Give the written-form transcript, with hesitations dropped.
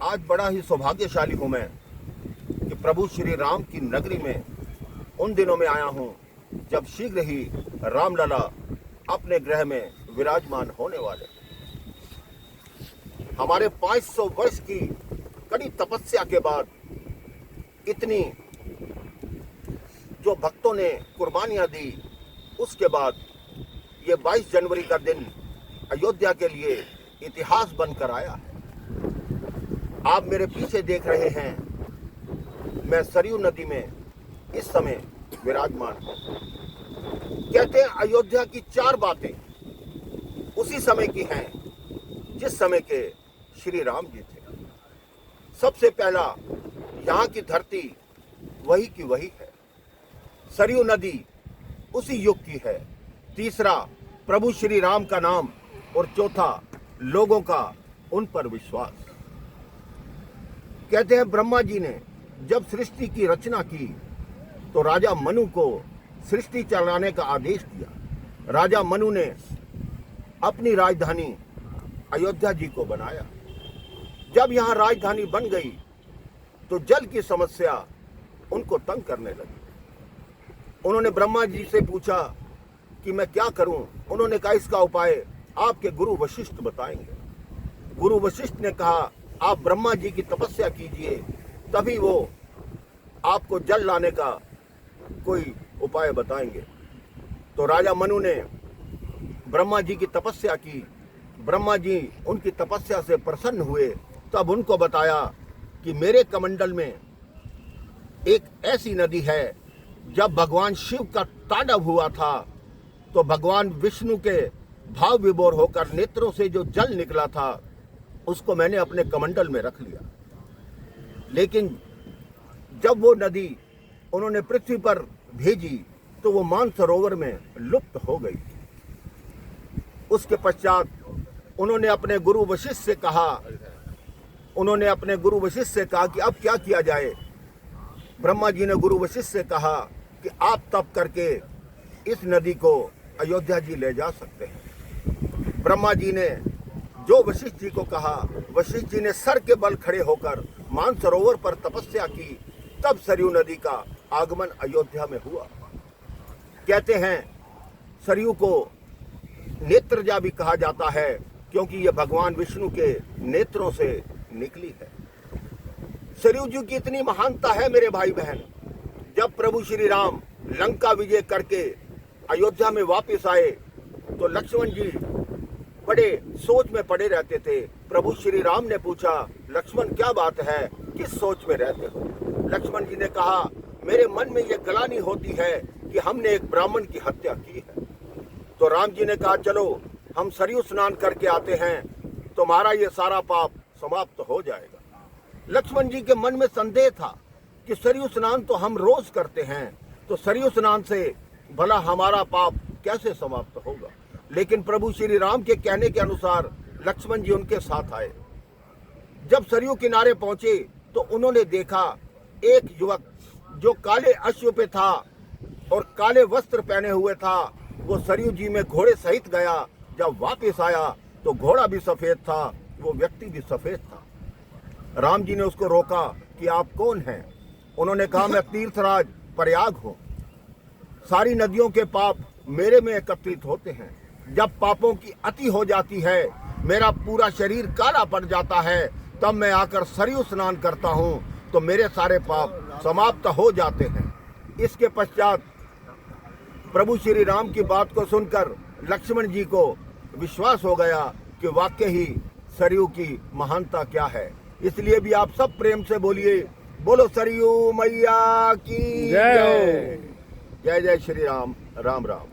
आज बड़ा ही सौभाग्यशाली हूँ मैं कि प्रभु श्री राम की नगरी में उन दिनों में आया हूँ जब शीघ्र ही रामलला अपने गृह में विराजमान होने वाले। हमारे 500 वर्ष की कड़ी तपस्या के बाद इतनी जो भक्तों ने कुर्बानियां दी, उसके बाद ये 22 जनवरी का दिन अयोध्या के लिए इतिहास बनकर आया है। आप मेरे पीछे देख रहे हैं, मैं सरयू नदी में इस समय विराजमान हूं। कहते हैं अयोध्या की 4 बातें उसी समय की हैं जिस समय के श्री राम जी थे। सबसे पहला, यहाँ की धरती वही की वही है, सरयू नदी उसी युग की है। तीसरा, प्रभु श्री राम का नाम। और चौथा, लोगों का उन पर विश्वास। कहते हैं ब्रह्मा जी ने जब सृष्टि की रचना की तो राजा मनु को सृष्टि चलाने का आदेश दिया। राजा मनु ने अपनी राजधानी अयोध्या जी को बनाया। जब यहाँ राजधानी बन गई तो जल की समस्या उनको तंग करने लगी। उन्होंने ब्रह्मा जी से पूछा कि मैं क्या करूं। उन्होंने कहा इसका उपाय आपके गुरु वशिष्ठ बताएंगे। गुरु वशिष्ठ ने कहा आप ब्रह्मा जी की तपस्या कीजिए, तभी वो आपको जल लाने का कोई उपाय बताएंगे। तो राजा मनु ने ब्रह्मा जी की तपस्या की। ब्रह्मा जी उनकी तपस्या से प्रसन्न हुए। तब उनको बताया कि मेरे कमंडल में एक ऐसी नदी है, जब भगवान शिव का तांडव हुआ था तो भगवान विष्णु के भाव विभोर होकर नेत्रों से जो जल निकला था उसको मैंने अपने कमंडल में रख लिया। लेकिन जब वो नदी उन्होंने पृथ्वी पर भेजी तो वो मानसरोवर में लुप्त हो गई। उसके पश्चात उन्होंने अपने गुरु वशिष्ठ से कहा कि अब क्या किया जाए। ब्रह्मा जी ने गुरु वशिष्ठ से कहा कि आप तप करके इस नदी को अयोध्या जी ले जा सकते हैं। ब्रह्मा जी ने जो वशिष्ठ जी को कहा, वशिष्ठ जी ने सर के बल खड़े होकर मानसरोवर पर तपस्या की। तब सरयू नदी का आगमन अयोध्या में हुआ। कहते हैं सरयू को नेत्रजा भी कहा जाता है क्योंकि यह भगवान विष्णु के नेत्रों से निकली है। सरयू जी की इतनी महानता है मेरे भाई बहन। जब प्रभु श्री राम लंका विजय करके अयोध्या में वापस आए तो लक्ष्मण जी बड़े सोच में पड़े रहते थे। प्रभु श्री राम ने पूछा, लक्ष्मण क्या बात है, किस सोच में रहते हो? लक्ष्मण जी ने कहा, मेरे मन में यह ग्लानि होती है कि हमने एक ब्राह्मण की हत्या की है। तो राम जी ने कहा, चलो हम सरयू स्नान करके आते हैं, तुम्हारा ये सारा पाप समाप्त हो जाएगा। लक्ष्मण जी के मन में संदेह था कि सरयू स्नान तो हम रोज करते हैं, तो सरयू स्नान से भला हमारा पाप कैसे समाप्त होगा। लेकिन प्रभु श्री राम के कहने के अनुसार लक्ष्मण जी उनके साथ आए। जब सरयू किनारे पहुंचे तो उन्होंने देखा एक युवक जो काले अश्व पे था और काले वस्त्र पहने हुए था, वो सरयू जी में घोड़े सहित गया। जब वापस आया तो घोड़ा भी सफेद था, वो व्यक्ति भी सफेद था। राम जी ने उसको रोका कि आप कौन हैं? उन्होंने कहा, मैं तीर्थराज प्रयाग हूं। सारी नदियों के पाप मेरे में एकत्रित होते हैं। जब पापों की अति हो जाती है, मेरा पूरा शरीर काला पड़ जाता है, तब मैं आकर सरयू स्नान करता हूं तो मेरे सारे पाप समाप्त हो जाते हैं। इसके पश्चात प्रभु श्री राम की बात को सुनकर लक्ष्मण जी को विश्वास हो गया कि वाकई ही सरयू की महानता क्या है। इसलिए भी आप सब प्रेम से बोलिए, बोलो सरयू मैया की जय। जय जय श्री राम। राम राम।